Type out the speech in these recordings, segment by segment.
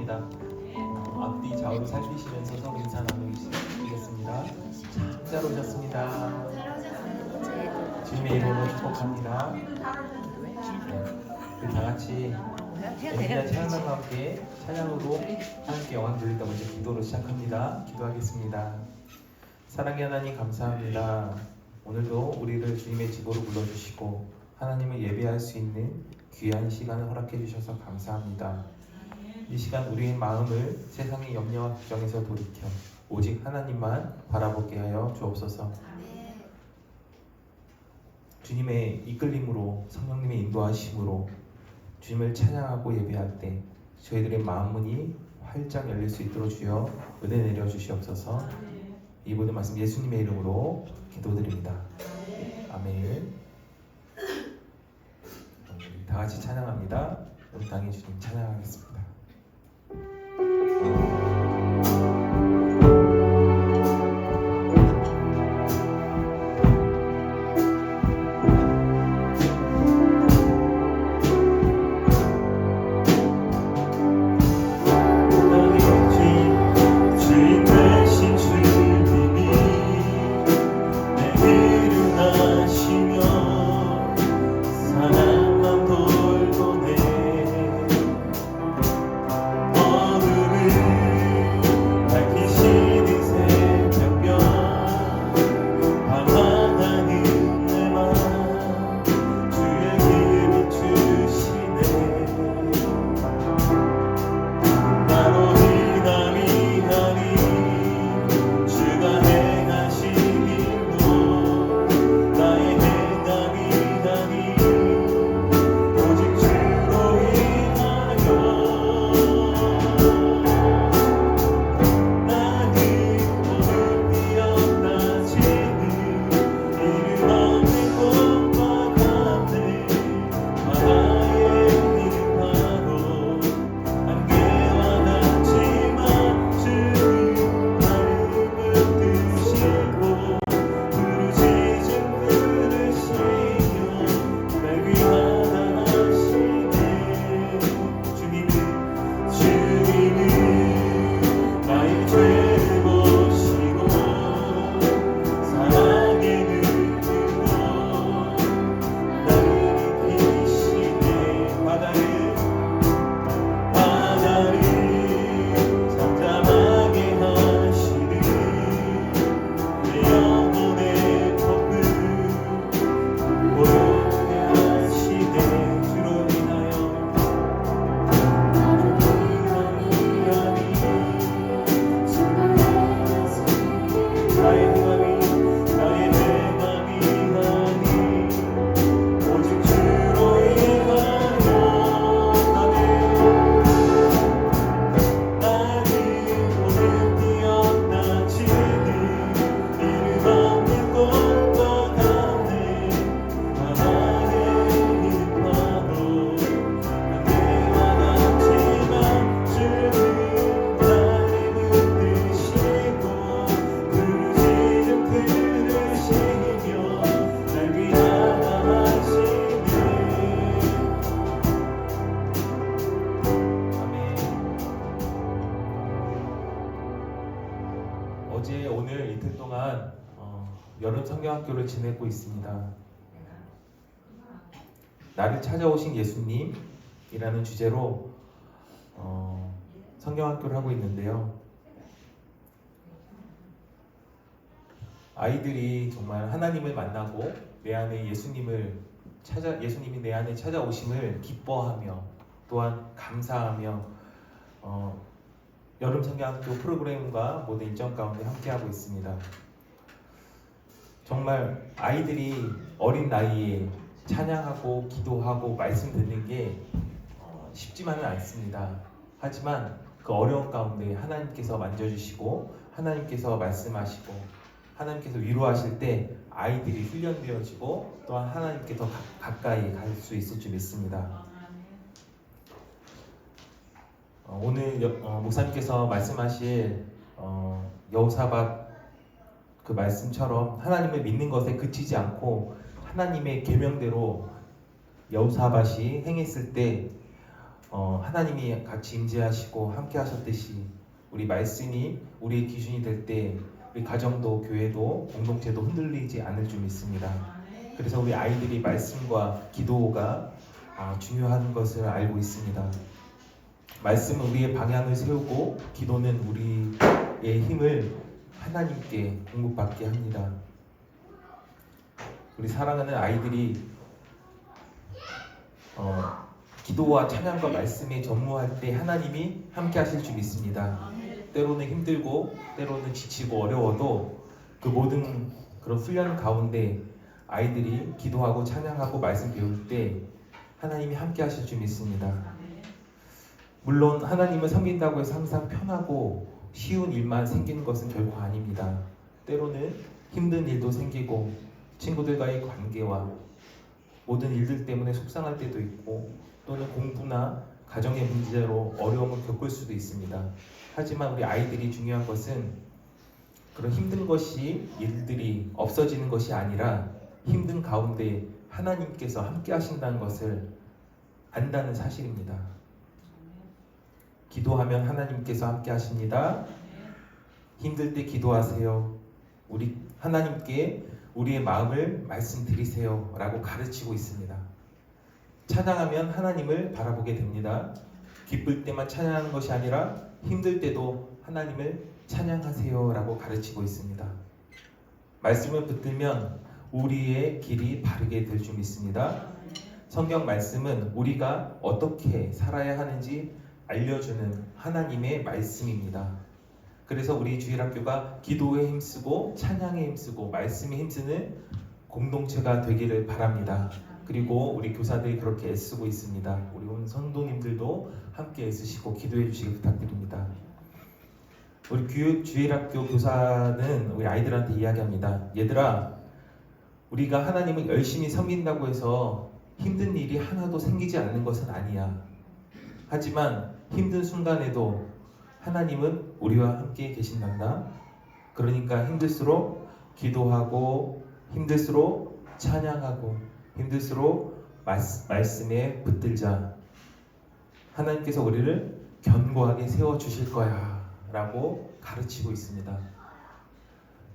축복합니다. 앞뒤 좌우로 살피시면서 서로 인사 나누시겠습니다. 잘 오셨습니다. 주님의 이름으로 축복합니다. 네, 다 같이 엘리야 찬양과 함께 찬양으로 하나님께 영광 돌리다 먼저 기도로 시작합니다. 기도하겠습니다. 사랑의 하나님 감사합니다. 오늘도 우리를 주님의 집으로 불러주시고 하나님을 예배할 수 있는 귀한 시간을 허락해 주셔서 감사합니다. 이 시간 우리의 마음을 세상의 염려와 걱정에서 돌이켜 오직 하나님만 바라보게 하여 주옵소서. 주님의 이끌림으로 성령님의 인도하심으로 주님을 찬양하고 예배할 때 저희들의 마음문이 활짝 열릴 수 있도록 주여 은혜 내려 주시옵소서. 이 모든 말씀 예수님의 이름으로 기도드립니다. 아멘. 다 같이 찬양합니다. 우리 땅의 주님 찬양하겠습니다. 어제 오늘 이틀 동안 여름 성경학교를 지내고 있습니다. 나를 찾아오신 예수님이라는 주제로 성경학교를 하고 있는데요. 아이들이 정말 하나님을 만나고 내 안에 예수님이 내 안에 찾아오심을 기뻐하며 또한 감사하며 여름 성경학교 프로그램과 모든 일정 가운데 함께하고 있습니다. 정말 아이들이 어린 나이에 찬양하고 기도하고 말씀 듣는 게 쉽지만은 않습니다. 하지만 그 어려운 가운데 하나님께서 만져주시고 하나님께서 말씀하시고 하나님께서 위로하실 때 아이들이 훈련되어지고 또한 하나님께 더 가까이 갈 수 있을 줄 믿습니다. 오늘 목사님께서 말씀하실 여호사밧 그 말씀처럼 하나님을 믿는 것에 그치지 않고 하나님의 계명대로 여호사밧이 행했을 때 하나님이 같이 임재하시고 함께 하셨듯이 우리 말씀이 우리의 기준이 될 때 우리 가정도 교회도 공동체도 흔들리지 않을 줄 믿습니다. 그래서 우리 아이들이 말씀과 기도가 중요한 것을 알고 있습니다. 말씀은 우리의 방향을 세우고 기도는 우리의 힘을 하나님께 공급받게 합니다. 우리 사랑하는 아이들이 기도와 찬양과 말씀에 전무할 때 하나님이 함께 하실 줄 믿습니다. 때로는 힘들고 때로는 지치고 어려워도 그 모든 그런 훈련 가운데 아이들이 기도하고 찬양하고 말씀 배울 때 하나님이 함께 하실 줄 믿습니다. 물론 하나님을 섬긴다고 해서 항상 편하고 쉬운 일만 생기는 것은 결코 아닙니다. 때로는 힘든 일도 생기고 친구들과의 관계와 모든 일들 때문에 속상할 때도 있고 또는 공부나 가정의 문제로 어려움을 겪을 수도 있습니다. 하지만 우리 아이들이 중요한 것은 그런 힘든 것이 일들이 없어지는 것이 아니라 힘든 가운데 하나님께서 함께 하신다는 것을 안다는 사실입니다. 기도하면 하나님께서 함께 하십니다. 힘들 때 기도하세요. 우리 하나님께 우리의 마음을 말씀드리세요 라고 가르치고 있습니다. 찬양하면 하나님을 바라보게 됩니다. 기쁠 때만 찬양하는 것이 아니라 힘들 때도 하나님을 찬양하세요 라고 가르치고 있습니다. 말씀을 붙들면 우리의 길이 바르게 될 줄 믿습니다. 성경 말씀은 우리가 어떻게 살아야 하는지 알려주는 하나님의 말씀입니다. 그래서 우리 주일학교가 기도에 힘쓰고 찬양에 힘쓰고 말씀에 힘쓰는 공동체가 되기를 바랍니다. 그리고 우리 교사들이 그렇게 애쓰고 있습니다. 우리 온 성도님들도 함께 애쓰시고 기도해 주시길 부탁드립니다. 우리 주일학교 교사는 우리 아이들한테 이야기합니다. 얘들아, 우리가 하나님을 열심히 섬긴다고 해서 힘든 일이 하나도 생기지 않는 것은 아니야. 하지만 힘든 순간에도 하나님은 우리와 함께 계신단다. 그러니까 힘들수록 기도하고 힘들수록 찬양하고 힘들수록 말씀에 붙들자. 하나님께서 우리를 견고하게 세워주실 거야 라고 가르치고 있습니다.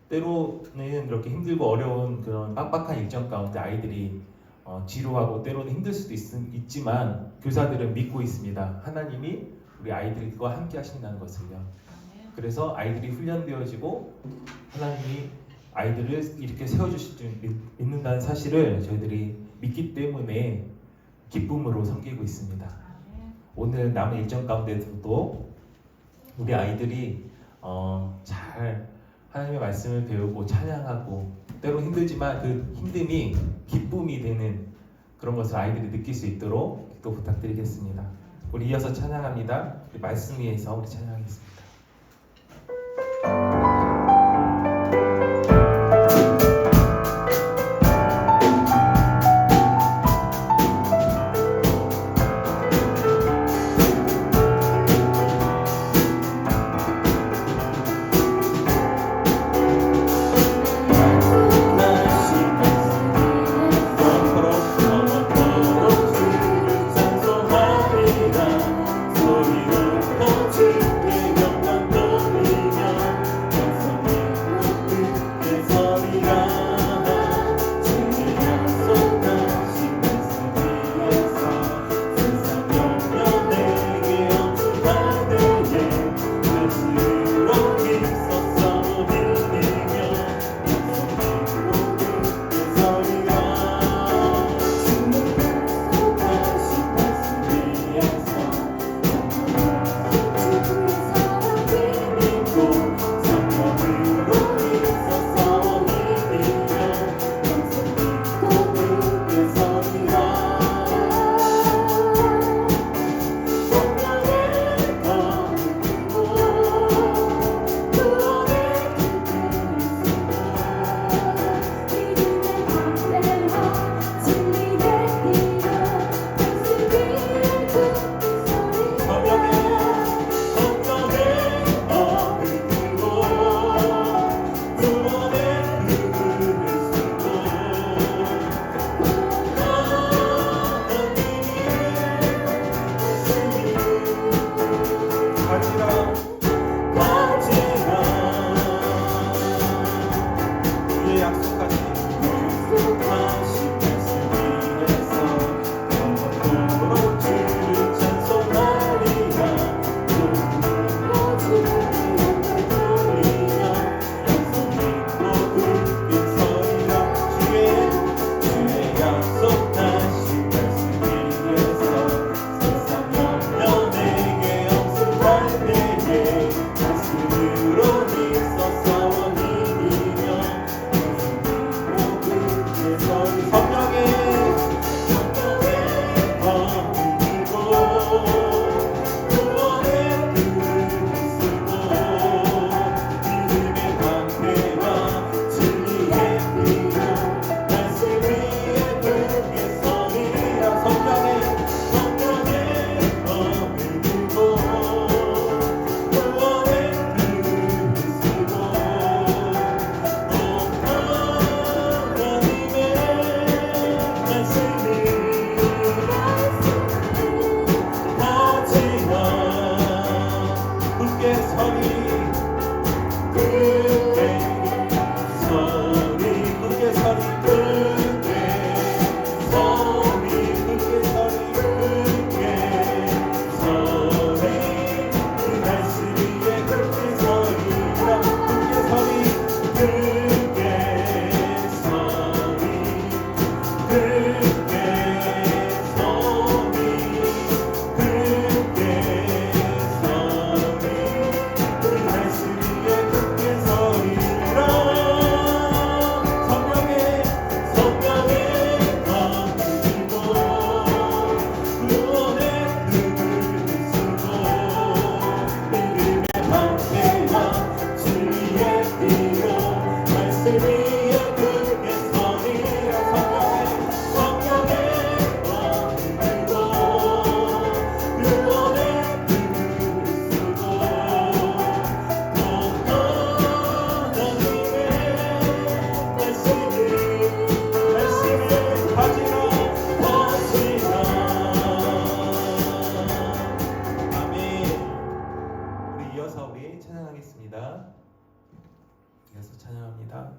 때로는 이렇게 힘들고 어려운 그런 빡빡한 일정 가운데 아이들이 지루하고 때로는 힘들 수도 있지만 교사들은 믿고 있습니다. 하나님이 우리 아이들과 함께 하신다는 것을요. 그래서 아이들이 훈련되어지고 하나님이 아이들을 이렇게 세워주실 줄 믿는다는 사실을 저희들이 믿기 때문에 기쁨으로 섬기고 있습니다. 오늘 남은 일정 가운데서도 우리 아이들이 잘 하나님의 말씀을 배우고 찬양하고 때로 힘들지만 그 힘듦이 기쁨이 되는 그런 것을 아이들이 느낄 수 있도록 또 부탁드리겠습니다. 우리 이어서 찬양합니다. 우리 말씀 위에서 우리 찬양하겠습니다. 소리로 멈추게 이어서 찬양합니다.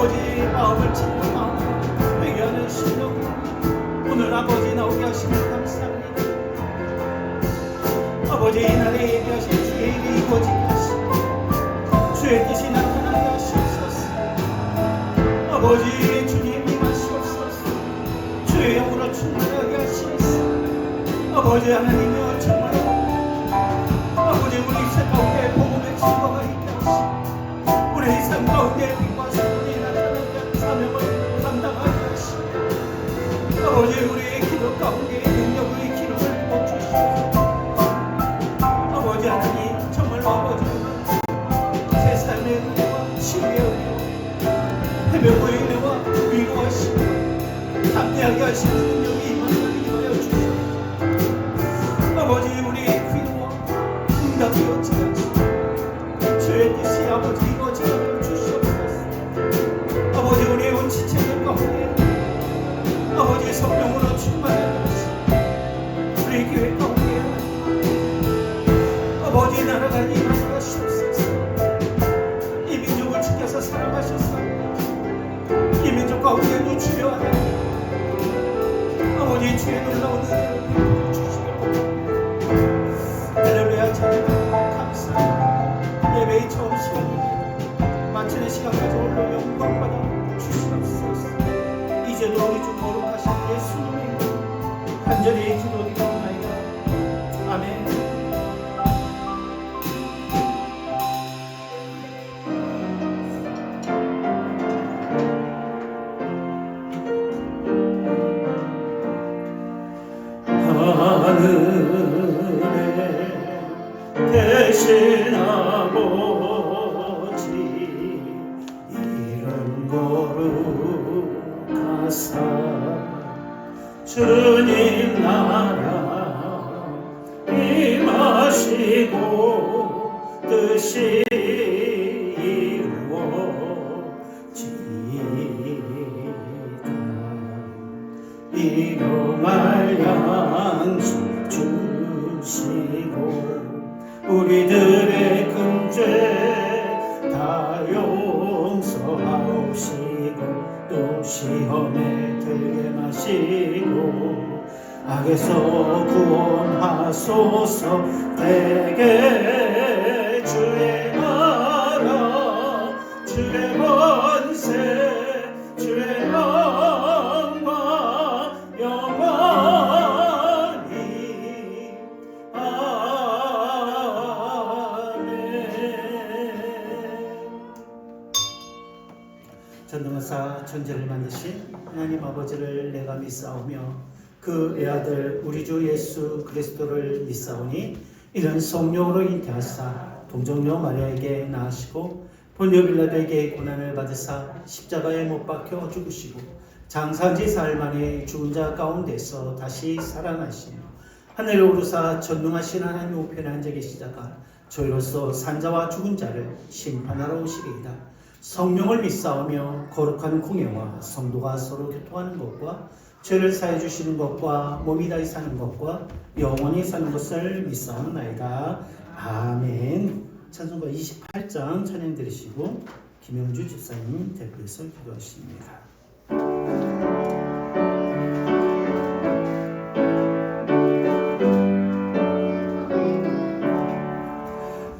아버지 마음을 찢는 마음 회개하는 심령 오늘 아버지 나오게 하시면 감사합니다. 아버지 이날에 예비하신 주의 일이 이루어지게 하시고 주의 뜻이 나타나게 하시옵소서. 아버지 주님 임하시옵소서. 주의 영으로 충만하게 하시옵소서. 아버지 하나님이여 정말로 아버지 우리 인생 가운데 복음의 증거가 있게 하시고 우리 인생 가운데 빛과 소문이 나타나는 사명을 감당하게 하시고 아버지 우리의 기도 가운데 능력의 기름을 부어주시옵소서. 아버지 하나님 정말로 아버지 제 삶의 은혜와 치유의 은혜와 해명의 은혜와 위로하시고 담대하게 하시는 능력이 임하게 하여 주시옵소서. 아버지 우리의 기도와 응답이 어찌하시고 주의 뜻이 아버지 이루어지게 하여 주시옵소서. 아버지 우리의 온 지체들 가운데 아버지 성령으로 충만하게 하시고 우리 교회 가운데 아버지 나라가 임하게 하시옵소서. 이 민족을 지켜서 사랑하셨사 이 민족 가운데 누추려 하나님 아버지 주의 놀라운 은혜를 주시고 할렐루야 찬양합니다. 감사합니다. 예배의 처음 시간입니다. 마치는 시간까지 홀로 영광받아 주시옵소서. 이제도 우리 주 거룩하신 예수님의 간절히 기도드리옵나이다. 아멘. 하늘에 계신 아버지 이름 거룩하사 주님 나라 임하시고 뜻이 이루어지이다. 일용할 양식 주시고 우리들의 금죄 다 용서하시고 또 시험에 들게 마시고 악에서 구원하소서. 대개 주의 나라 주의 권세 주의 영광 영원히 전능하사 천지를 만드신 하나님 아버지를 내가 믿사오며 그 외아들 우리 주 예수 그리스도를 믿사오니 이는 성령으로 잉태하사 동정녀 마리아에게 낳으시고 본요 빌라도에게 고난을 받으사 십자가에 못 박혀 죽으시고 장사지 사흘 만에 죽은 자 가운데서 다시 살아나시며 하늘로 오르사 전능하신 하나님 우편에 앉아 계시다가 저희로서 산자와 죽은 자를 심판하러 오시리이다. 성령을 믿사오며 거룩한 공예와 성도가 서로 교통하는 것과 죄를 사해 주시는 것과 몸이 다히 사는 것과 영원히 사는 것을 믿사옵나이다. 아멘. 찬송가 28장 찬양 들으시고 김영주 집사님 대표해서 기도하십니다.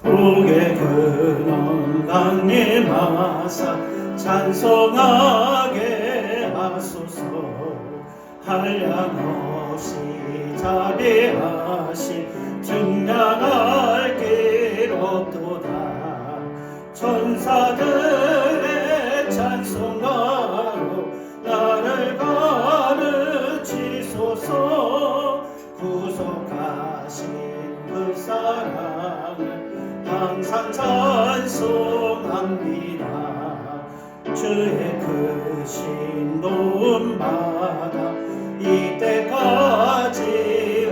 복의 근원 강림하사 찬송하게 하소서. 한량없이 자비하시 증량할 길 없도다. 천사들의 찬송가로 나를 가르치소서. 구속하신 그 사랑을 항상 찬송합니다. 주의 크신 도움받아 이때까지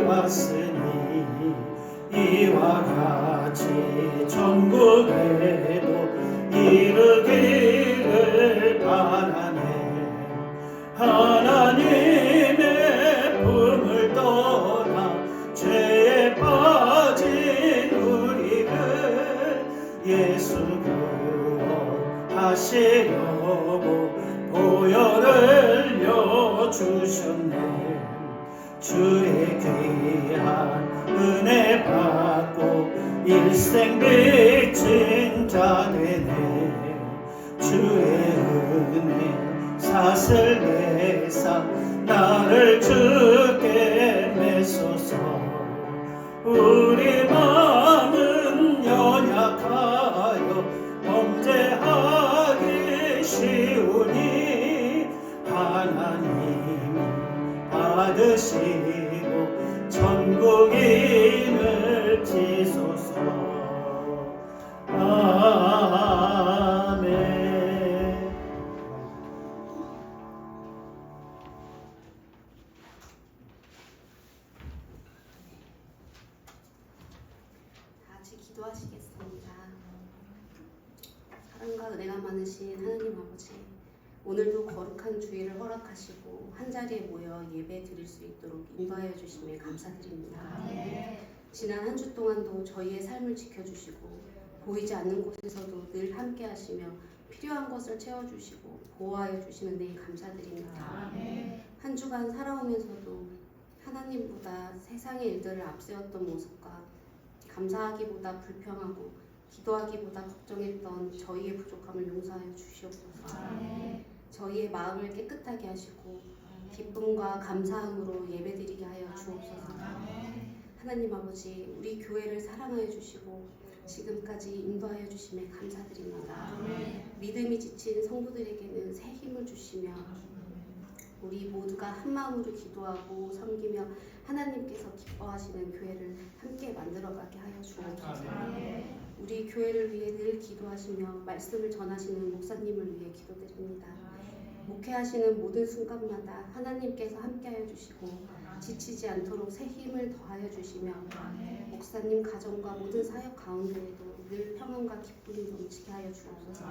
왔으니 이와 같이 천국에도 이르기를 바라네. 하나님의 품을 떠나 죄에 빠진 우리를 예수 구원하시려고 주의 귀한 은혜 받고 일생 빚진 자 되네. 주의 은혜 사슬 매사 나를 주께 메소서. 우리 마음은 연약하여 범죄하기 쉬우니 하나님이 받으시고 천국인을 지소서. 아멘. 같이 기도하시겠습니다. 사랑과 은혜가 많으신 하나님 아버지, 오늘도 거룩한 주일을 허락하시고 한자리에 모여 예배 드릴 수 있도록 인도하여 주심에 감사드립니다. 지난 한 주 동안도 저희의 삶을 지켜주시고 보이지 않는 곳에서도 늘 함께 하시며 필요한 것을 채워주시고 보호하여 주시는 데 감사드립니다. 한 주간 살아오면서도 하나님보다 세상의 일들을 앞세웠던 모습과 감사하기보다 불평하고 기도하기보다 걱정했던 저희의 부족함을 용서하여 주시옵소서. 저희의 마음을 깨끗하게 하시고 기쁨과 감사함으로 예배드리게 하여 주옵소서. 하나님 아버지, 우리 교회를 사랑하여 주시고 지금까지 인도하여 주심에 감사드립니다. 믿음이 지친 성도들에게는 새 힘을 주시며 우리 모두가 한 마음으로 기도하고 섬기며 하나님께서 기뻐하시는 교회를 함께 만들어가게 하여 주옵소서. 우리 교회를 위해 늘 기도하시며 말씀을 전하시는 목사님을 위해 기도드립니다. 목회하시는 모든 순간마다 하나님께서 함께하여 주시고 지치지 않도록 새 힘을 더하여 주시며 목사님 가정과 모든 사역 가운데에도 늘 평안과 기쁨이 넘치게 하여 주옵소서.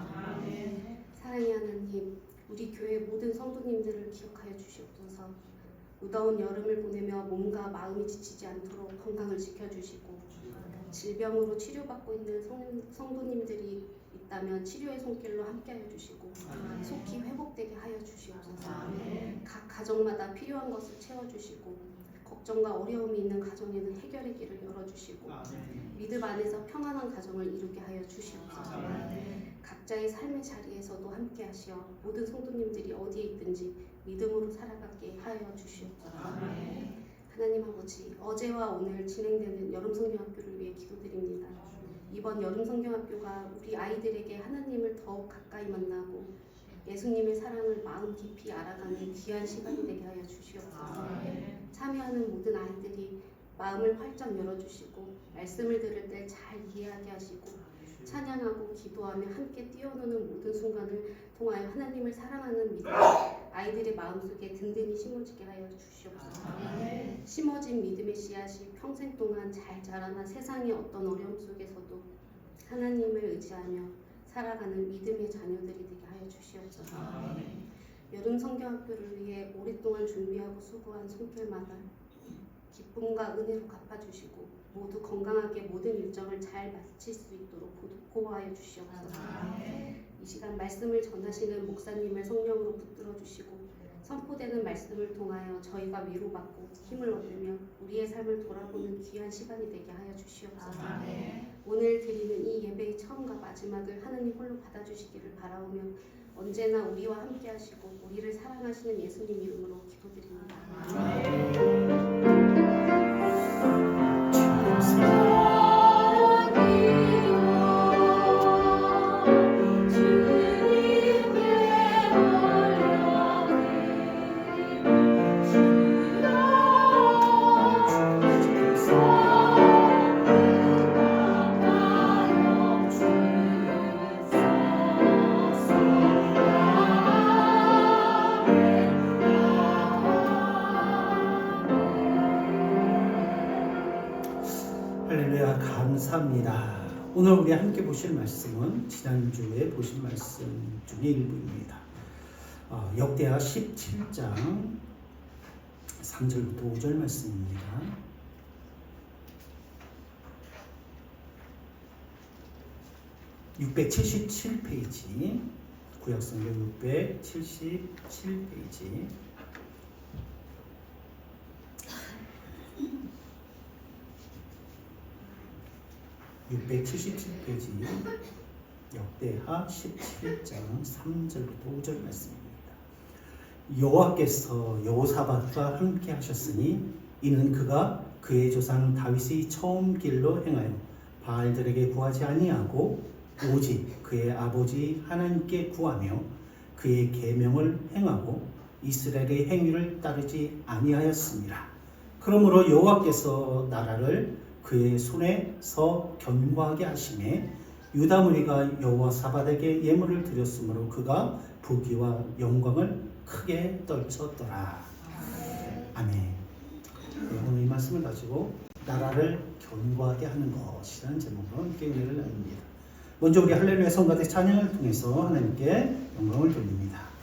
사랑의 하나님, 우리 교회 모든 성도님들을 기억하여 주시옵소서. 무더운 여름을 보내며 몸과 마음이 지치지 않도록 건강을 지켜주시고 질병으로 치료받고 있는 성도님들이 있다면 치료의 손길로 함께하여 주시고 속히 회복되게 하여 주시옵소서. 각 가정마다 필요한 것을 채워주시고 걱정과 어려움이 있는 가정에는 해결의 길을 열어주시고 믿음 안에서 평안한 가정을 이루게 하여 주시옵소서. 각자의 삶의 자리에서도 함께하시어 모든 성도님들이 어디에 있든지 믿음으로 살아가게 하여 주시옵소서. 하나님 아버지, 어제와 오늘 진행되는 여름성경학교를 위해 기도드립니다. 이번 여름성경학교가 우리 아이들에게 하나님을 더욱 가까이 만나고 예수님의 사랑을 마음 깊이 알아가는 귀한 시간이 되게 하여 주시옵소서. 참여하는 모든 아이들이 마음을 활짝 열어주시고 말씀을 들을 때 잘 이해하게 하시고 찬양하고 기도하며 함께 뛰어노는 모든 순간을 통하여 하나님을 사랑하는 믿음 아이들의 마음속에 든든히 심어지게 하여 주시옵소서. 심어진 믿음의 씨앗이 평생 동안 잘 자라나 세상의 어떤 어려움 속에서도 하나님을 의지하며 살아가는 믿음의 자녀들이 되게 하여 주시옵소서. 여름 성경학교를 위해 오랫동안 준비하고 수고한 손길마다 기쁨과 은혜로 갚아주시고 모두 건강하게 모든 일정을 잘 마칠 수 있도록 보호하여 주시옵소서. 이 시간 말씀을 전하시는 목사님을 성령으로 붙들어 주시고 선포되는 말씀을 통하여 저희가 위로받고 힘을 얻으며 우리의 삶을 돌아보는 귀한 시간이 되게 하여 주시옵소서. 오늘 드리는 이 예배의 처음과 마지막을 하나님 홀로 받아주시기를 바라오며 언제나 우리와 함께 하시고 우리를 사랑하시는 예수님 이름으로 기도드립니다. 할렐루야, 감사합니다. 오늘 우리 함께 보실 말씀은 지난주에 보신 말씀 중에 일부입니다. 역대하 17장 3절부터 5절 말씀입니다. (677페이지) 구약성경 677페이지 677페이지 역대하 17장 3절부터 5절 말씀입니다. 여호와께서 여호사밧과 함께 하셨으니 이는 그가 그의 조상 다윗의 처음 길로 행하여 바알들에게 구하지 아니하고 오직 그의 아버지 하나님께 구하며 그의 계명을 행하고 이스라엘의 행위를 따르지 아니하였습니다. 그러므로 여호와께서 나라를 그의 손에서 견고하게 하심에 유다 무리가 여호사밧에게 예물을 드렸으므로 그가 부귀와 영광을 크게 떨쳤더라. 아멘. 네, 오늘 이 말씀을 가지고 나라를 견고하게 하는 것이라는 제목으로 함께 은혜를 나눕니다. 먼저 우리 할렐루야 성가대 찬양을 통해서 하나님께 영광을 돌립니다.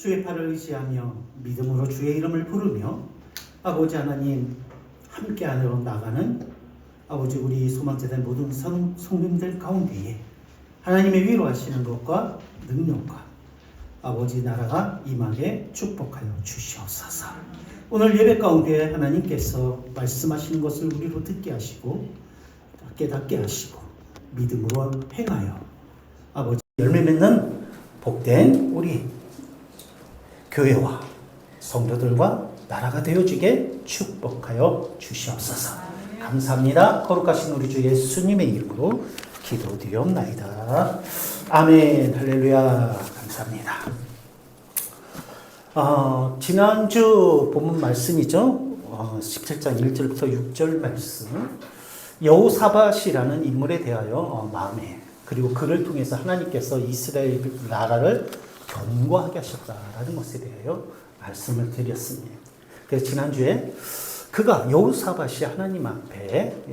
주의 팔을 의지하며 믿음으로 주의 이름을 부르며 아버지 하나님 함께하러 나가는 아버지 우리 소망재단 모든 성도님들 가운데에 하나님의 위로하시는 것과 능력과 아버지 나라가 임하게 축복하여 주시옵소서. 오늘 예배 가운데 하나님께서 말씀하시는 것을 우리로 듣게 하시고 깨닫게 하시고 믿음으로 행하여 아버지 열매 맺는 복된 우리 교회와 성도들과 나라가 되어지게 축복하여 주시옵소서. 감사합니다. 거룩하신 우리 주 예수님의 이름으로 기도드리옵나이다. 아멘. 할렐루야. 감사합니다. 지난주 본문 말씀이죠. 17장 1절부터 6절 말씀. 여호사밧이라는 인물에 대하여 마음에 그리고 그를 통해서 하나님께서 이스라엘 나라를 견고하게 하셨다라는 것에 대하여 말씀을 드렸습니다. 그래서 지난주에 그가 여호사밧이 하나님 앞에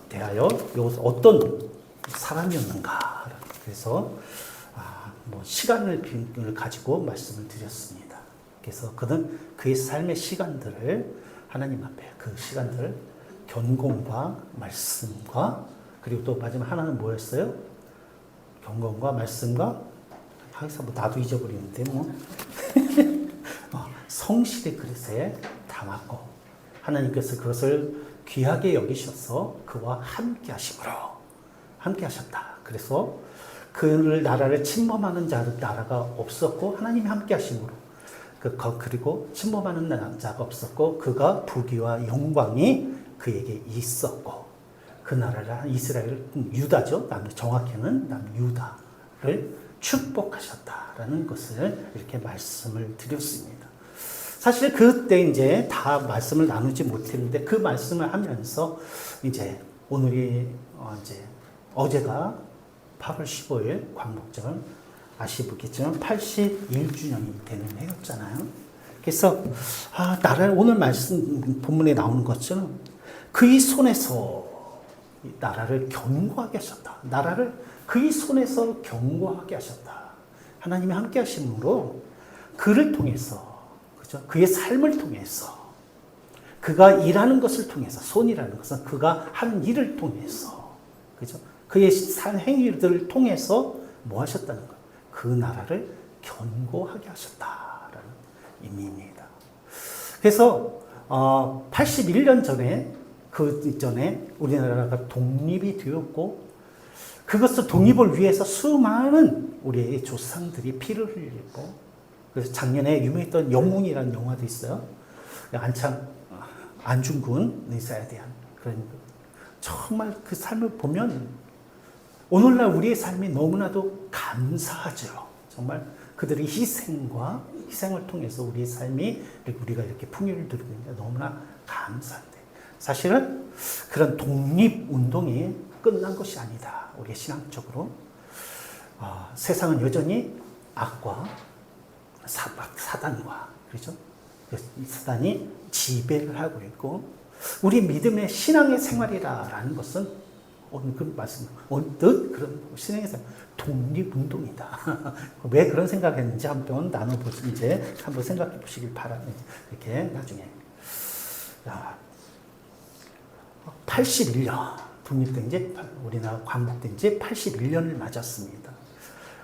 대하여 어떤 사람이었는가. 그래서 시간을 가지고 말씀을 드렸습니다. 그래서 그는 그의 삶의 시간들을 하나님 앞에 그 시간들을 견공과 말씀과 그리고 또 마지막 하나는 뭐였어요? 견공과 말씀과 항상 나도 잊어버리는데 성실의 그릇에 담았고 하나님께서 그것을 귀하게 여기셔서 그와 함께 하심으로 함께 하셨다. 그래서 그 나라를 침범하는 나라가 없었고 하나님이 함께 하심으로 그리고 침범하는 자가 없었고 그가 부귀와 영광이 그에게 있었고 그 나라를 이스라엘 유다죠. 정확히는 남유다를 축복하셨다라는 것을 이렇게 말씀을 드렸습니다. 사실 그때 이제 다 말씀을 나누지 못했는데 그 말씀을 하면서 이제 오늘이 어제가 8월 15일 광복절 아시겠지만 81주년이 되는 해였잖아요. 그래서 나라를 오늘 말씀 본문에 나오는 것처럼 그의 손에서 나라를 견고하게 하셨다. 나라를 그의 손에서 견고하게 하셨다. 하나님이 함께 하심으로 그를 통해서 그죠? 그의 삶을 통해서 그가 일하는 것을 통해서 손이라는 것은 그가 하는 일을 통해서 그죠? 그의 행위들을 통해서 뭐 하셨다는 것? 그 나라를 견고하게 하셨다라는 의미입니다. 그래서 81년 전에 그 이전에 우리나라가 독립이 되었고 그것을 독립을 위해서 수많은 우리의 조상들이 피를 흘리고 그래서 작년에 유명했던 영웅이라는 영화도 있어요. 안중근 의사에 대한 그런 정말 그 삶을 보면 오늘날 우리의 삶이 너무나도 감사하죠. 정말 그들의 희생을 통해서 우리의 삶이 우리가 이렇게 풍요를 누리고 있는데 너무나 감사한데 사실은 그런 독립운동이 끝난 것이 아니다. 우리의 신앙적으로 세상은 여전히 악과 사단과 그렇죠? 사단이 지배를 하고 있고 우리 믿음의 신앙의 생활이라는 것은 오늘 그 말씀 언뜻 그런 신앙의 생활 독립운동이다. 왜 그런 생각했는지 한번 나눠보시 이제 한번 생각해 보시길 바랍니다. 이렇게 나중에 81년 독립된 지 우리나라 광복된 지 81년을 맞았습니다.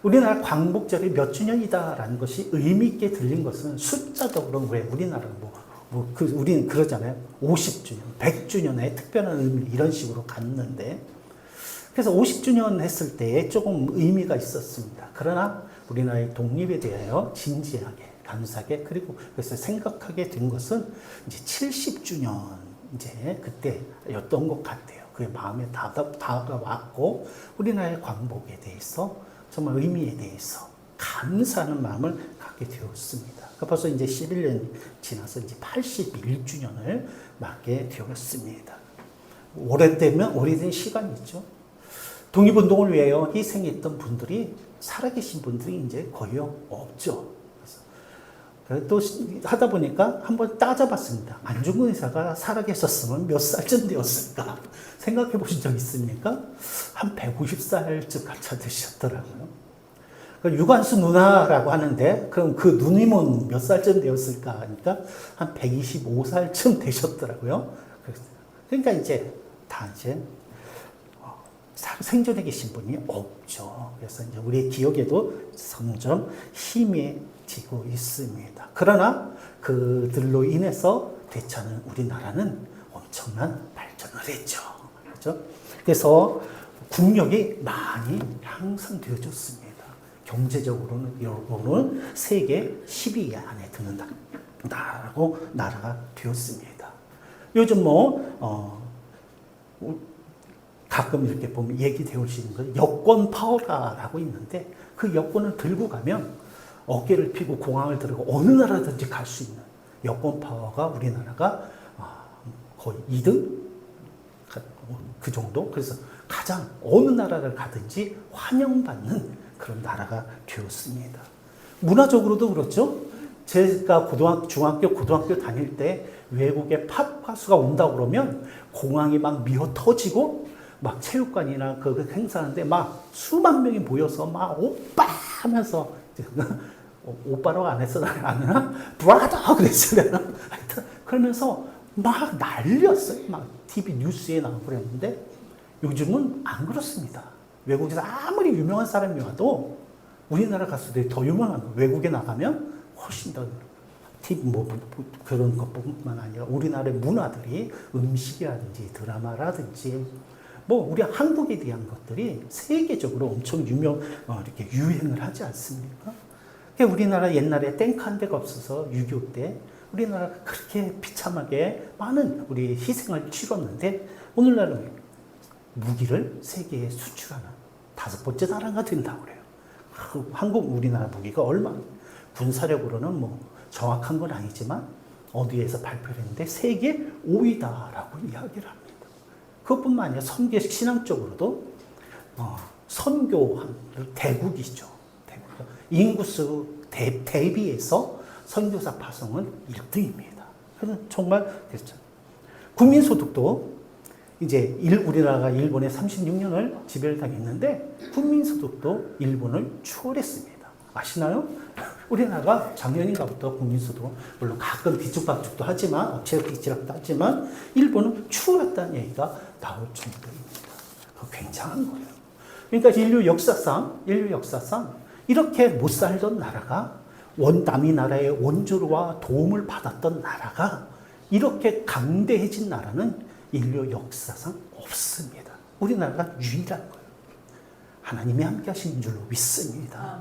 우리나라 광복절이 몇 주년이다라는 것이 의미 있게 들린 것은 숫자적으로 왜 우리나라는 우리는 그러잖아요. 50주년, 100주년의 특별한 의미 이런 식으로 갔는데 그래서 50주년 했을 때 조금 의미가 있었습니다. 그러나 우리나라의 독립에 대하여 진지하게, 감사하게 그리고 그래서 생각하게 된 것은 이제 70주년 이제 그때였던 것 같아요. 그게 마음에 다가왔고 우리나라의 광복에 대해서 정말 의미에 대해서 감사하는 마음을 갖게 되었습니다. 벌써 이제 11년 지나서 이제 81주년을 맞게 되었습니다. 오래된 시간이죠. 독립운동을 위하여 희생했던 분들이 살아계신 분들이 이제 거의 없죠. 또 하다 보니까 한번 따져봤습니다. 안중근 의사가 살아계셨으면 몇 살쯤 되었을까? 생각해 보신 적 있습니까? 한 150살쯤 가차 되셨더라고요. 유관수 누나라고 하는데 그럼 그 누님은 몇 살쯤 되었을까 하니까 한 125살쯤 되셨더라고요. 그러니까 이제 다 생존해 계신 분이 없죠. 그래서 이제 우리의 기억에도 점점 희미해지고 있습니다. 그러나 그들로 인해서 되찾는 우리나라는 엄청난 발전을 했죠. 그렇죠? 그래서 국력이 많이 향상되어졌습니다. 경제적으로는 세계 10위 안에 드는 나라가 되었습니다. 요즘 가끔 이렇게 보면 얘기되어 오시는 건 여권 파워라라고 있는데 그 여권을 들고 가면 어깨를 피고 공항을 들어가 어느 나라든지 갈 수 있는 여권 파워가 우리나라가 거의 2등? 그 정도? 그래서 가장 어느 나라를 가든지 환영받는 그런 나라가 되었습니다. 문화적으로도 그렇죠. 제가 중학교, 고등학교 다닐 때 외국의 팝 가수가 온다고 그러면 공항이 막 미어 터지고 막 체육관이나 그 행사하는데 막 수만 명이 모여서 막 오빠 하면서 오빠라고 안 했어, 안 하나? 브라더! 그랬어요. 하여튼 그러면서 막 난리였어요. 막 TV 뉴스에 나오고 그랬는데 요즘은 안 그렇습니다. 외국에서 아무리 유명한 사람이 와도 우리나라 가수들이 더 유명한 거예요. 외국에 나가면 훨씬 더 TV 그런 것뿐만 아니라 우리나라의 문화들이 음식이라든지 드라마라든지 우리 한국에 대한 것들이 세계적으로 엄청 이렇게 유행을 하지 않습니까? 우리나라 옛날에 땡크 한 대가 없어서 6.25 때 우리나라가 그렇게 비참하게 많은 우리 희생을 치렀는데 오늘날은 무기를 세계에 수출하는 5번째 나라가 된다고 그래요. 한국, 우리나라 무기가 얼마나 군사력으로는 정확한 건 아니지만 어디에서 발표를 했는데 세계 5위다라고 이야기를 합니다. 그것뿐만 아니라 선교 신앙적으로도 선교 대국이죠. 인구수 대비해서 선교사 파송은 1등입니다. 그래서 정말 됐죠. 국민소득도 이제 우리나라가 일본에 36년을 지배를 당했는데 국민소득도 일본을 추월했습니다. 아시나요? 우리나라가 작년인가부터 국민소득 물론 가끔 뒤죽박죽도 하지만 엎치락뒤치락도 하지만 일본은 추월했다는 얘기가 나올 정도입니다. 굉장한 거예요. 그러니까 인류 역사상 이렇게 못 살던 나라가 남이 나라의 원조와 도움을 받았던 나라가 이렇게 강대해진 나라는 인류 역사상 없습니다. 우리나라가 유일한 거예요. 하나님이 함께 하시는 줄로 믿습니다.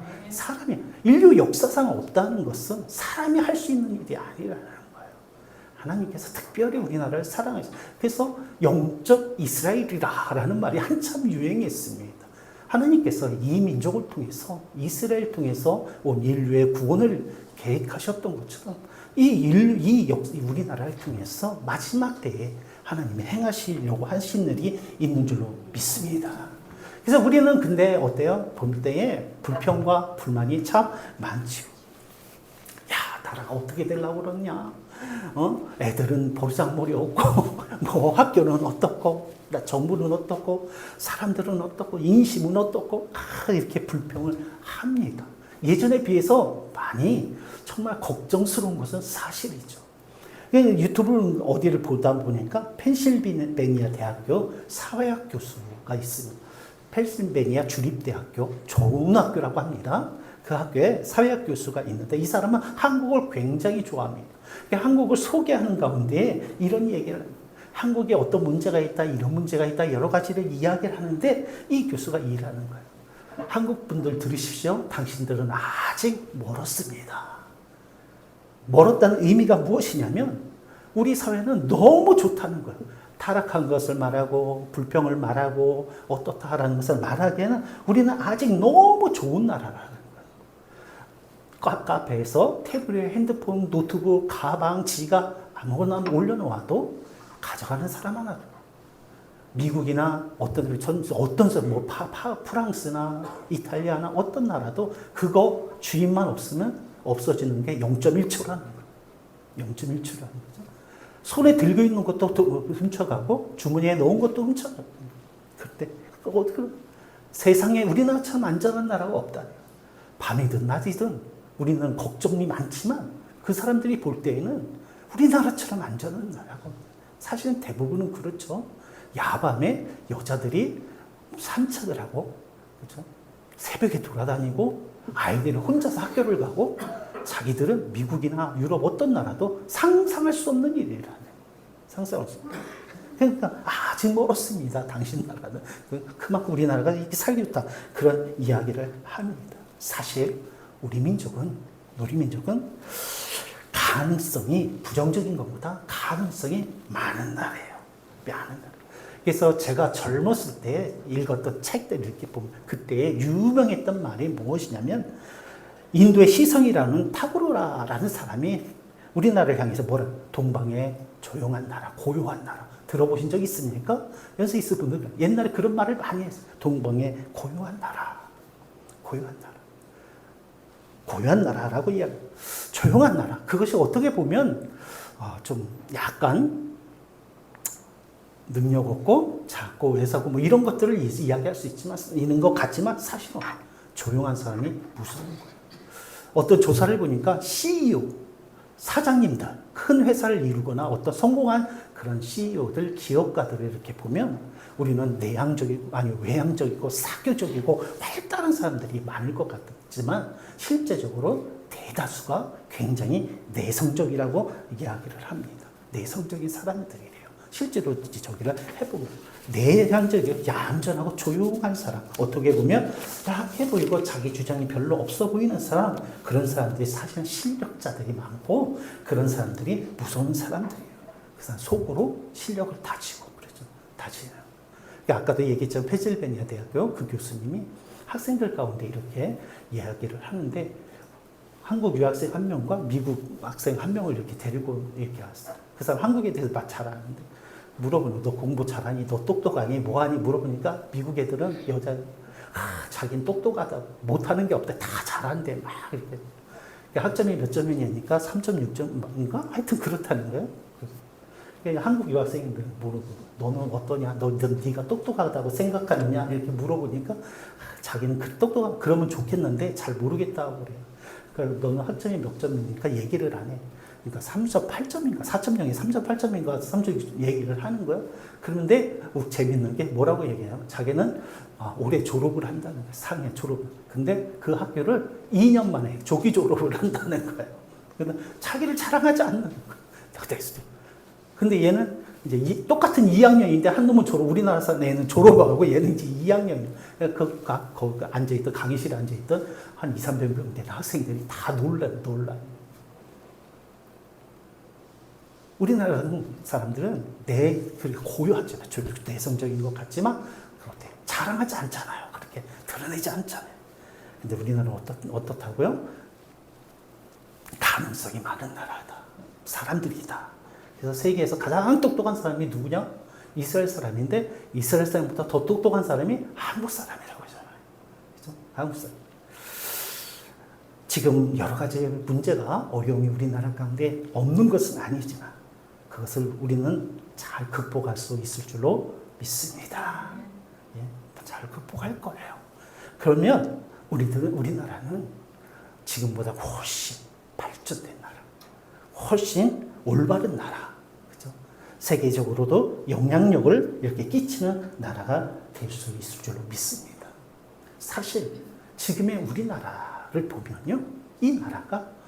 인류 역사상 없다는 것은 사람이 할 수 있는 일이 아니라는 거예요. 하나님께서 특별히 우리나라를 사랑하셨어요. 그래서 영적 이스라엘이라는 말이 한참 유행했습니다. 하나님께서 이 민족을 통해서 이스라엘 통해서 온 인류의 구원을 계획하셨던 것처럼 우리나라를 통해서 마지막 때에 하나님이 행하시려고 하신 일이 있는 줄로 믿습니다. 그래서 우리는 근데 어때요? 볼 때에 불평과 불만이 참 많지요. 야, 나라가 어떻게 되려고 그러냐? 애들은 버르장머리 없고, 학교는 어떻고, 정부는 어떻고, 사람들은 어떻고, 인심은 어떻고, 이렇게 불평을 합니다. 예전에 비해서 많이 정말 걱정스러운 것은 사실이죠. 유튜브 어디를 보다 보니까 펜실베니아 대학교 사회학 교수가 있습니다. 펜실베니아 주립대학교 좋은 학교라고 합니다. 그 학교에 사회학 교수가 있는데 이 사람은 한국을 굉장히 좋아합니다. 한국을 소개하는 가운데 이런 얘기를 합니다. 한국에 어떤 문제가 있다, 이런 문제가 있다, 여러 가지를 이야기를 하는데 이 교수가 일하는 거예요. 한국 분들 들으십시오. 당신들은 아직 멀었습니다. 멀었다는 의미가 무엇이냐면 우리 사회는 너무 좋다는 거예요. 타락한 것을 말하고 불평을 말하고 어떻다라는 것을 말하기에는 우리는 아직 너무 좋은 나라라는 거예요. 카페에서 태블릿, 핸드폰, 노트북, 가방, 지갑 아무거나 올려놓아도 가져가는 사람 하나. 미국이나 프랑스나 이탈리아나 어떤 나라도 그거 주인만 없으면 없어지는 게 0.1초라는 거예요. 0.1초라는 거죠. 손에 들고 있는 것도 훔쳐가고 주머니에 넣은 것도 훔쳐가고. 그때 세상에 우리나라처럼 안전한 나라가 없다. 밤이든 낮이든 우리는 걱정이 많지만 그 사람들이 볼 때에는 우리나라처럼 안전한 나라고. 사실은 대부분은 그렇죠. 야밤에 여자들이 산책을 하고, 그렇죠? 새벽에 돌아다니고, 아이들이 혼자서 학교를 가고, 자기들은 미국이나 유럽 어떤 나라도 상상할 수 없는 일이라는. 상상할 수 없는. 그러니까, 아직 멀었습니다. 당신 나라는. 그만큼 우리나라가 이렇게 살기 좋다. 그런 이야기를 합니다. 사실, 우리 민족은 가능성이 부정적인 것보다 가능성이 많은 나라예요. 많은 나라. 그래서 제가 젊었을 때 읽었던 책들을 이렇게 보면 그때 유명했던 말이 무엇이냐면 인도의 시성이라는 타고르라라는 사람이 우리나라를 향해서 뭐라 동방의 조용한 나라, 고요한 나라 들어보신 적 있습니까? 연세 있을 분들은 옛날에 그런 말을 많이 했어요. 동방의 고요한 나라, 고요한 나라, 고요한 나라라고 이야기. 조용한 나라. 그것이 어떻게 보면 좀 약간 능력 없고 작고 외사고 뭐 이런 것들을 이야기할 수 있지만 있는 것 같지만 사실은 조용한 사람이 무서운 거예요. 어떤 조사를 보니까 CEO, 사장님들, 큰 회사를 이루거나 어떤 성공한 그런 CEO들, 기업가들을 이렇게 보면 우리는 내향적이고, 아니 외향적이고, 사교적이고, 활달한 사람들이 많을 것 같지만 실제적으로 대다수가 굉장히 내성적이라고 이야기를 합니다. 내성적인 사람들이래요. 실제로 저기를 해보면 내향적이고 얌전하고 조용한 사람, 어떻게 보면 약해 보이고 자기 주장이 별로 없어 보이는 사람, 그런 사람들이 사실은 실력자들이 많고 그런 사람들이 무서운 사람들이에요. 그래서 속으로 실력을 다지고 그러죠. 다지요. 아까도 얘기했지만 펜실베니아 대학교 그 교수님이 학생들 가운데 이렇게 이야기를 하는데 한국 유학생 한 명과 미국 학생 한 명을 이렇게 데리고 이렇게 왔어요. 그 사람 한국에 대해서 잘 아는데 물어보는 너 공부 잘하니? 너 똑똑하니? 뭐하니? 물어보니까 미국 애들은 자기는 똑똑하다. 못하는 게 없대. 다 잘한대. 막 이렇게. 학점이 몇 점이냐니까 3.6점인가? 하여튼 그렇다는 거예요. 그래서 한국 유학생들은 모르고 너는 어떠냐? 네가 똑똑하다고 생각하느냐? 이렇게 물어보니까 자기는 똑똑한 그러면 좋겠는데 잘 모르겠다고 그래요. 그러니까 너는 학점이 몇 점이니까 얘기를 안 해. 그러니까 3.8점인가 4.0이 3.8점인가 3.6 얘기를 하는 거예요. 그런데 재밌는 게 뭐라고 얘기해요? 자기는 올해 졸업을 한다는 거예요. 4학년 졸업. 근데 그 학교를 2년 만에 조기 졸업을 한다는 거예요. 그러니까 자기를 자랑하지 않는 거예요. 근데 얘는 이제 똑같은 2학년인데 한 놈은 우리나라 사는 애는 졸업하고 얘는 이제 2학년이에요. 거기 앉아있던, 강의실에 앉아있던 한 200~300명 되는 학생들이 다 놀라요. 우리나라 사람들은 그렇게 고요하잖아요. 내성적인 것 같지만 그렇대. 자랑하지 않잖아요. 그렇게 드러내지 않잖아요. 근데 우리나라는 어떻다고요? 가능성이 많은 나라다. 사람들이다. 그래서 세계에서 가장 똑똑한 사람이 누구냐? 이스라엘 사람인데 이스라엘 사람보다 더 똑똑한 사람이 한국 사람이라고 하잖아요. 그렇죠? 한국 사람. 지금 여러 가지 문제가 어려움이 우리나라 가운데 없는 것은 아니지만 그것을 우리는 잘 극복할 수 있을 줄로 믿습니다. 예, 잘 극복할 거예요. 그러면 우리나라는 지금보다 훨씬 발전된 나라, 훨씬 올바른 나라, 그죠? 세계적으로도 영향력을 이렇게 끼치는 나라가 될 수 있을 줄로 믿습니다. 사실 지금의 우리나라를 보면요, 이 나라가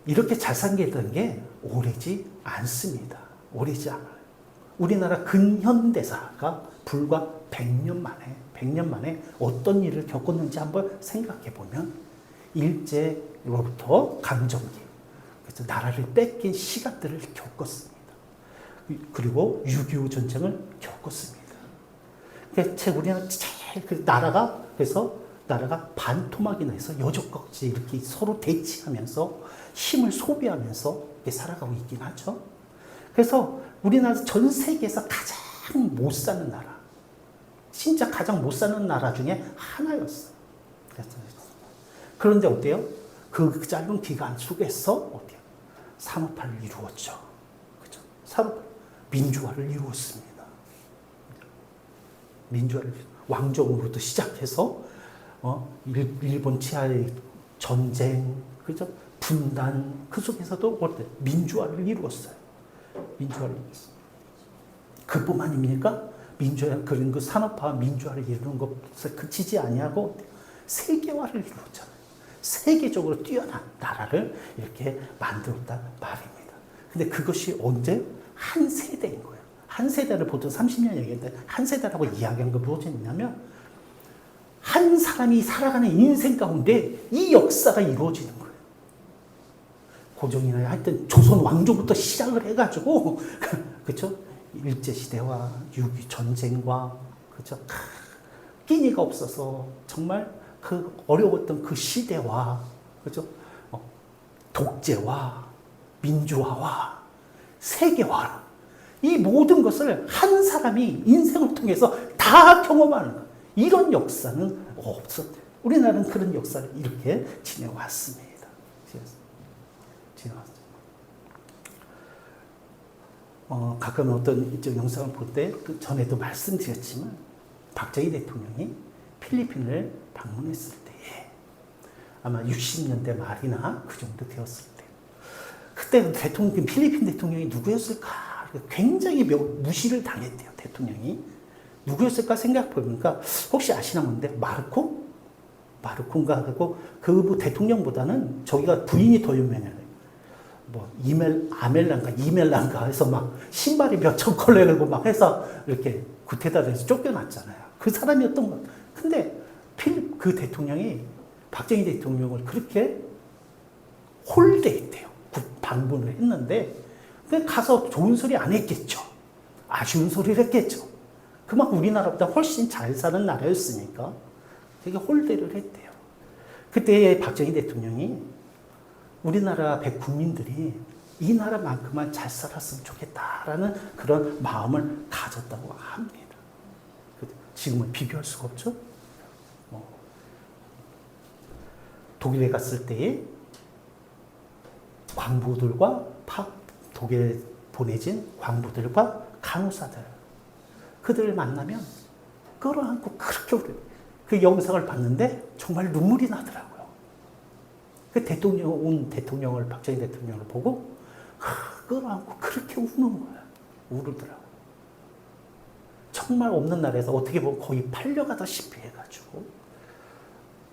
이렇게 잘 살게 게 오래지 않습니다. 오래지 않아요. 우리나라 근현대사가 불과 100년 만에 어떤 일을 겪었는지 한번 생각해 보면 일제로부터 강점기, 그래서 나라를 뺏긴 시간들을 겪었습니다. 그리고 6.25 전쟁을 겪었습니다. 그래서 우리나라 제일 나라가 반토막이 나서 여적까지 이렇게 서로 대치하면서 힘을 소비하면서 살아가고 있긴 하죠. 그래서 우리나라 전 세계에서 가장 못 사는 나라, 진짜 가장 못 사는 나라 중에 하나였어요. 그런데 어때요? 그 짧은 기간 속에서 어때요? 산업화를 이루었죠. 그죠? 민주화를 이루었습니다. 왕정으로부터 시작해서 일본 치하의 전쟁, 그죠? 분단, 그 속에서도 어때? 민주화를 이루었어요. 그뿐만 아닙니까? 그런 그 산업화 민주화를 이루는 것에 그치지 아니하고 세계화를 이루었잖아요. 세계적으로 뛰어난 나라를 이렇게 만들었단 말입니다. 근데 그것이 언제? 한 세대인 거예요. 한 세대를 보통 30년 얘기했는데 한 세대라고 이야기한 건 무엇이냐면 한 사람이 살아가는 인생 가운데 이 역사가 이루어지는 거예요. 고종이나 하여튼 조선 왕조부터 시작을 해가지고 그렇죠? 일제 시대와 6.25 전쟁과 그렇죠? 끼니가 없어서 정말 그 어려웠던 그 시대와 그렇죠? 독재와 민주화와 세계화 이 모든 것을 한 사람이 인생을 통해서 다 경험하는 것. 이런 역사는 없었대요. 우리나라는 그런 역사를 이렇게 지내왔습니다. 지내왔습니다. 가끔 어떤 영상을 볼 때 그 전에도 말씀드렸지만 박정희 대통령이 필리핀을 방문했을 때에 아마 60년대 말이나 그 정도 되었을 때 그때 대통령 필리핀 대통령이 누구였을까? 굉장히 무시를 당했대요. 대통령이 누구였을까 생각해보니까 혹시 아시나 본데 마르코인가 하고 그 대통령보다는 저기가 부인이 더 유명해요. 뭐 이멜란가 해서 막 신발이 몇천 컬러 내고 막 해서 이렇게 구테다에서 쫓겨났잖아요. 그 사람이었던 것. 근데 그 대통령이 박정희 대통령을 그렇게 홀대했대요. 방문을 했는데 가서 좋은 소리 안 했겠죠. 아쉬운 소리를 했겠죠. 그만큼 우리나라보다 훨씬 잘 사는 나라였으니까 되게 홀대를 했대요. 그때 박정희 대통령이 우리나라 국민들이 이 나라만큼만 잘 살았으면 좋겠다라는 그런 마음을 가졌다고 합니다. 지금은 비교할 수가 없죠. 독일에 갔을 때에 광부들과 독일에 보내진 광부들과 간호사들 그들을 만나면 끌어안고 그렇게 그 영상을 봤는데 정말 눈물이 나더라고요. 그 대통령을 박정희 대통령을 보고 끌어안고 그렇게 우는 거야. 울더라고. 정말 없는 나라에서 어떻게 보면 거의 팔려가다시피 해가지고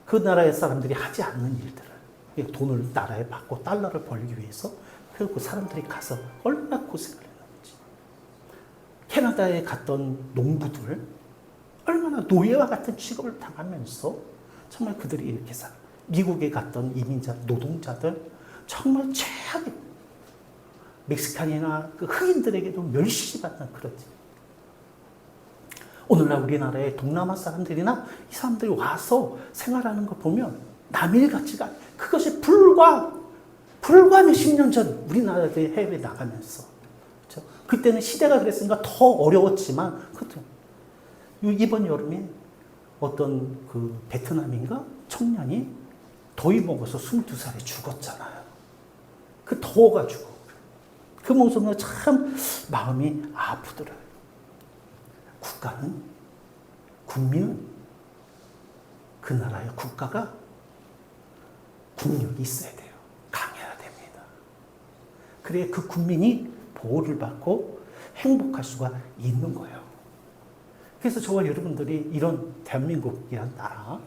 그 나라의 사람들이 하지 않는 일들을 돈을 나라에 받고 달러를 벌기 위해서 그 사람들이 가서 얼마나 고생을 했는지. 캐나다에 갔던 농부들 얼마나 노예와 같은 취급을 당하면서 정말 그들이 이렇게 살아. 미국에 갔던 이민자 노동자들 정말 최악의 멕시칸이나 그 흑인들에게도 멸시받는 그렇지. 오늘날 우리나라의 동남아 사람들이나 이 사람들이 와서 생활하는 거 보면 남일 같지가 않아요. 그것이 불과 몇십 년 전 우리나라의 해외에 나가면서 그렇죠? 그때는 시대가 그랬으니까 더 어려웠지만 그렇죠? 이번 여름에 어떤 그 베트남인가 청년이 더위 먹어서 22살에 죽었잖아요. 그 더워가지고 그 모습은 참 마음이 아프더라고요. 국민은 그 나라의 국가가 국력이 있어야 돼요. 강해야 됩니다. 그래야 그 국민이 보호를 받고 행복할 수가 있는 거예요. 그래서 저와 여러분들이 이런 대한민국이라는 나라는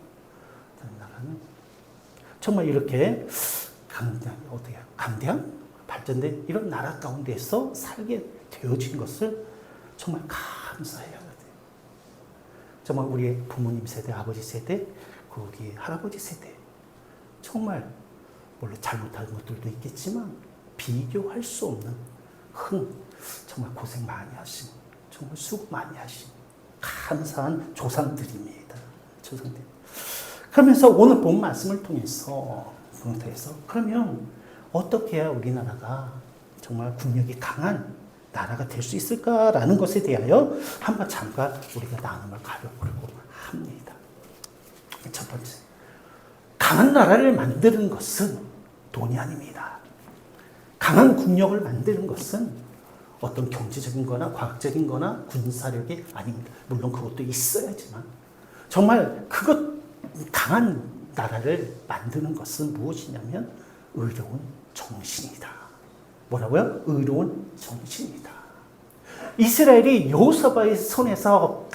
정말 이렇게 강대한 발전된 이런 나라 가운데서 살게 되어진 것을 정말 감사해야 돼요. 정말 우리의 부모님 세대, 아버지 세대, 우리 할아버지 세대 정말 물론 잘못한 것들도 있겠지만 비교할 수 없는 정말 고생 많이 하신 정말 수고 많이 하신 감사한 조상들입니다. 조상들. 그러면서 오늘 본 말씀을 통해서 그러면 어떻게 해야 우리나라가 정말 국력이 강한 나라가 될 수 있을까라는 것에 대하여 한번 잠깐 우리가 나눔을 가져보려고 합니다. 첫 번째, 강한 나라를 만드는 것은 돈이 아닙니다. 강한 국력을 만드는 것은 어떤 경제적인 거나 과학적인 거나 군사력이 아닙니다. 물론 그것도 있어야지만 정말 강한 나라를 만드는 것은 무엇이냐면 의로운 정신이다. 뭐라고요? 의로운 정신이다. 이스라엘이 여호사밧의 손에서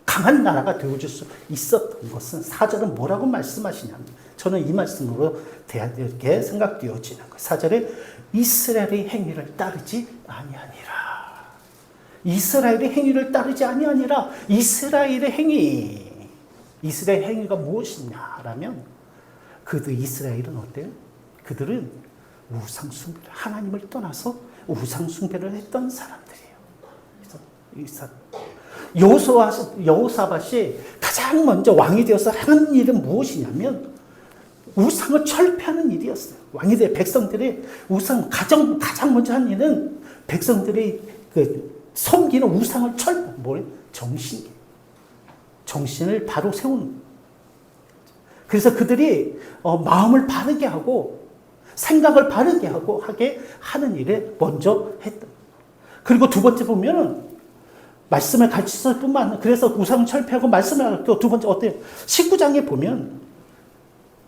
강한 나라가 되어줄 수 있었던 것은 사절은 뭐라고 말씀하시냐면 저는 이 말씀으로 이렇게 생각되어지는 거예요. 사절에 이스라엘의 행위를 따르지 아니하니라. 이스라엘의 행위를 따르지 아니하니라. 이스라엘의 행위가 무엇이냐라면 이스라엘은 어때요? 그들은 우상숭배, 하나님을 떠나서 우상숭배를 했던 사람들이에요. 그래서 여호사밧이 가장 먼저 왕이 되어서 하는 일은 무엇이냐면 우상을 철폐하는 일이었어요. 왕이 돼 백성들이 가장 먼저 한 일은 백성들이 섬기는 우상을 정신을 바로 세우는 거예요. 그래서 그들이 마음을 바르게 하고 생각을 바르게 하게 하는 일에 먼저 했다. 그리고 두 번째 보면은 말씀을 가르쳤을 뿐만 아니라 그래서 우상 철폐하고 말씀을 가르치고 두 번째 어때요? 19장에 보면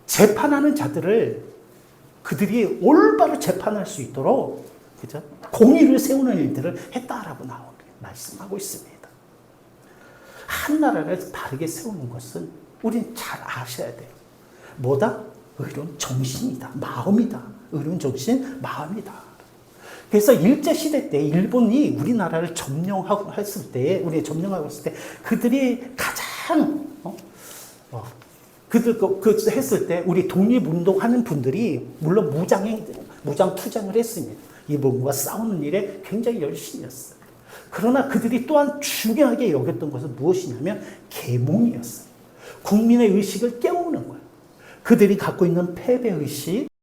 재판하는 자들을 그들이 올바로 재판할 수 있도록 그죠? 공의를 세우는 일들을 했다라고 말씀하고 있습니다. 한 나라를 바르게 세우는 것은 우린 잘 아셔야 돼요. 뭐다? 의로운 정신이다. 마음이다. 의로운 정신, 마음이다. 그래서 일제시대 때 일본이 우리나라를 점령하고 했을 때, 그들이 가장, 했을 때 우리 독립운동하는 분들이 물론 무장 투쟁을 했습니다. 일본과 싸우는 일에 굉장히 열심히 했어요. 그러나 그들이 또한 중요하게 여겼던 것은 무엇이냐면 계몽이었어요. 국민의 의식을 깨우는 거예요. 그들이 갖고 있는 패배의식,